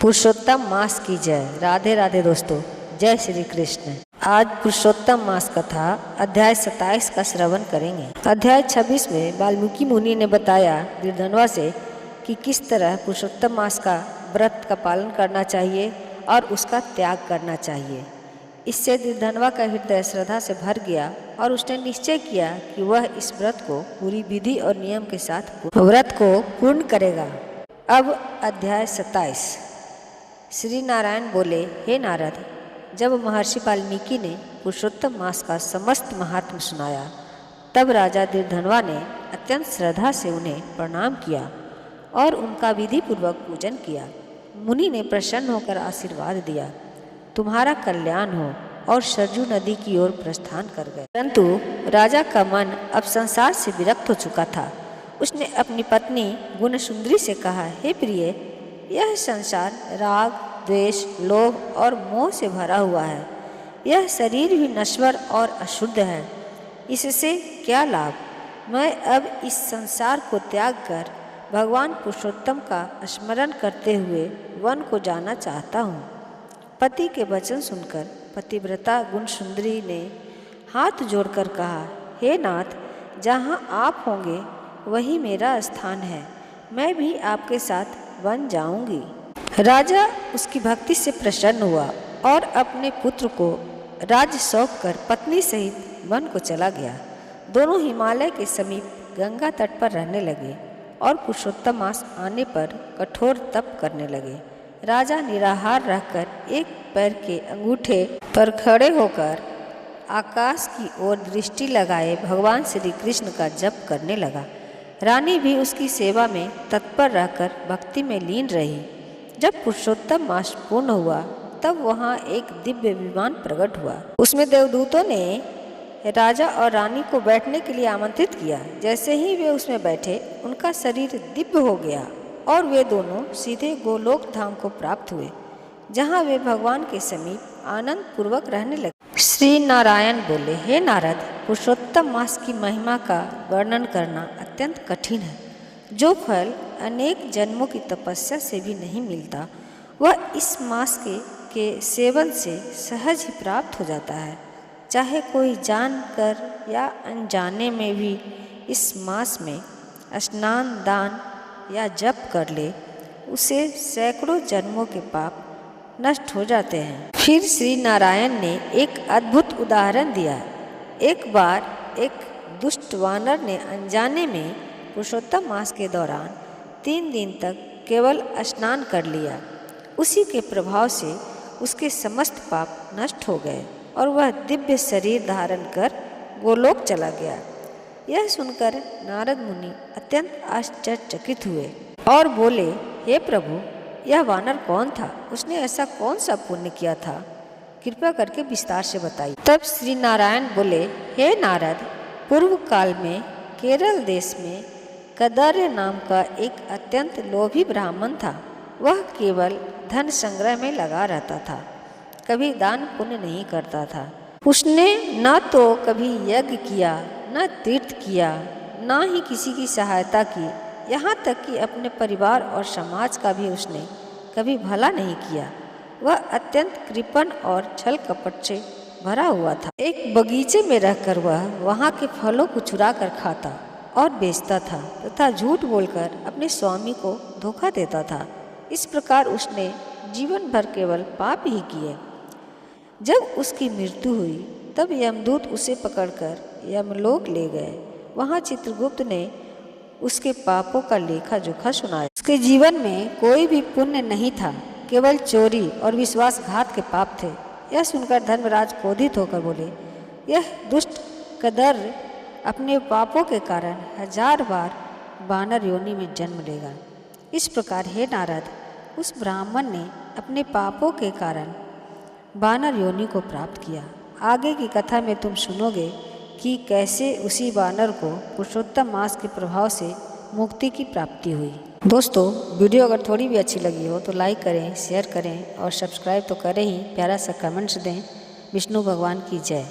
पुरुषोत्तम मास की जय। राधे राधे दोस्तों, जय श्री कृष्ण। आज पुरुषोत्तम मास कथा अध्याय 27 का श्रवण करेंगे। अध्याय 26 में वाल्मीकि मुनि ने बताया गिरधनवा से कि किस तरह पुरुषोत्तम मास का व्रत का पालन करना चाहिए और उसका त्याग करना चाहिए। इससे गिरधनवा का हृदय श्रद्धा से भर गया और उसने निश्चय किया कि वह इस व्रत को पूरी विधि और नियम के साथ व्रत को पूर्ण करेगा। अब अध्याय 27। श्री नारायण बोले, हे नारद, जब महर्षि वाल्मीकि ने पुरुषोत्तम मास का समस्त महात्म सुनाया, तब राजा गिरधनवा ने अत्यंत श्रद्धा से उन्हें प्रणाम किया और उनका विधि पूर्वक पूजन किया। मुनि ने प्रसन्न होकर आशीर्वाद दिया, तुम्हारा कल्याण हो, और सरजू नदी की ओर प्रस्थान कर गए। परंतु राजा का मन अब संसार से विरक्त हो चुका था। उसने अपनी पत्नी गुणसुंदरी से कहा, हे प्रिय, यह संसार राग, द्वेष, लोभ और मोह से भरा हुआ है। यह शरीर भी नश्वर और अशुद्ध है। इससे क्या लाभ? मैं अब इस संसार को त्याग कर भगवान पुरुषोत्तम का स्मरण करते हुए वन को जाना चाहता हूँ। पति के वचन सुनकर पतिव्रता गुणसुंदरी ने हाथ जोड़कर कहा, हे नाथ, जहाँ आप होंगे वही मेरा स्थान है। मैं भी आपके साथ वन जाऊंगी। राजा उसकी भक्ति से प्रसन्न हुआ और अपने पुत्र को राज्य सौंप कर पत्नी सहित वन को चला गया। दोनों हिमालय के समीप गंगा तट पर रहने लगे और पुरुषोत्तम मास आने पर कठोर तप करने लगे। राजा निराहार रहकर एक पैर के अंगूठे पर खड़े होकर आकाश की ओर दृष्टि लगाए भगवान श्री कृष्ण का जप करने लगा। रानी भी उसकी सेवा में तत्पर रहकर भक्ति में लीन रही। जब पुरुषोत्तम मास पूर्ण हुआ, तब वहाँ एक दिव्य विमान प्रकट हुआ। उसमें देवदूतों ने राजा और रानी को बैठने के लिए आमंत्रित किया। जैसे ही वे उसमें बैठे, उनका शरीर दिव्य हो गया और वे दोनों सीधे गोलोक धाम को प्राप्त हुए, जहाँ वे भगवान के समीप आनंद पूर्वक रहने लगे। श्री नारायण बोले, हे नारद, पुरुषोत्तम मास की महिमा का वर्णन करना अत्यंत कठिन है। जो फल अनेक जन्मों की तपस्या से भी नहीं मिलता, वह इस मास के सेवन से सहज ही प्राप्त हो जाता है। चाहे कोई जानकर या अनजाने में भी इस मास में स्नान, दान या जप कर ले, उसे सैकड़ों जन्मों के पाप नष्ट हो जाते हैं। फिर श्री नारायण ने एक अद्भुत उदाहरण दिया। एक बार एक दुष्ट वानर ने अनजाने में पुरुषोत्तम मास के दौरान 3 दिन तक केवल स्नान कर लिया। उसी के प्रभाव से उसके समस्त पाप नष्ट हो गए और वह दिव्य शरीर धारण कर गोलोक चला गया। यह सुनकर नारद मुनि अत्यंत आश्चर्यचकित हुए और बोले, हे प्रभु, यह वानर कौन था? उसने ऐसा कौन सा पुण्य किया था? कृपया करके विस्तार से बताइए। तब श्री नारायण बोले, हे नारद, पूर्व काल में केरल देश में कदर्य नाम का एक अत्यंत लोभी ब्राह्मण था। वह केवल धन संग्रह में लगा रहता था, कभी दान पुण्य नहीं करता था। उसने न तो कभी यज्ञ किया, न तीर्थ किया, न ही किसी की सहायता की। यहाँ तक कि अपने परिवार और समाज का भी उसने कभी भला नहीं किया। वह अत्यंत कृपण और छल कपट से भरा हुआ था। एक बगीचे में रहकर वह वहाँ के फलों को चुरा कर खाता और बेचता था तथा झूठ बोलकर अपने स्वामी को धोखा देता था। इस प्रकार उसने जीवन भर केवल पाप ही किए। जब उसकी मृत्यु हुई, तब यमदूत उसे पकड़कर यमलोक ले गए। वहाँ चित्रगुप्त ने उसके पापों का लेखा जोखा सुनाया। उसके जीवन में कोई भी पुण्य नहीं था, केवल चोरी और विश्वासघात के पाप थे। यह सुनकर धर्मराज क्रोधित होकर बोले, यह दुष्ट कदर्य अपने पापों के कारण 1000 बार वानर योनि में जन्म लेगा। इस प्रकार हे नारद, उस ब्राह्मण ने अपने पापों के कारण वानर योनि को प्राप्त किया। आगे की कथा में तुम सुनोगे कि कैसे उसी वानर को पुरुषोत्तम मास के प्रभाव से मुक्ति की प्राप्ति हुई। दोस्तों, वीडियो अगर थोड़ी भी अच्छी लगी हो तो लाइक करें, शेयर करें और सब्सक्राइब तो करें ही, प्यारा सा कमेंट्स दें। विष्णु भगवान की जय।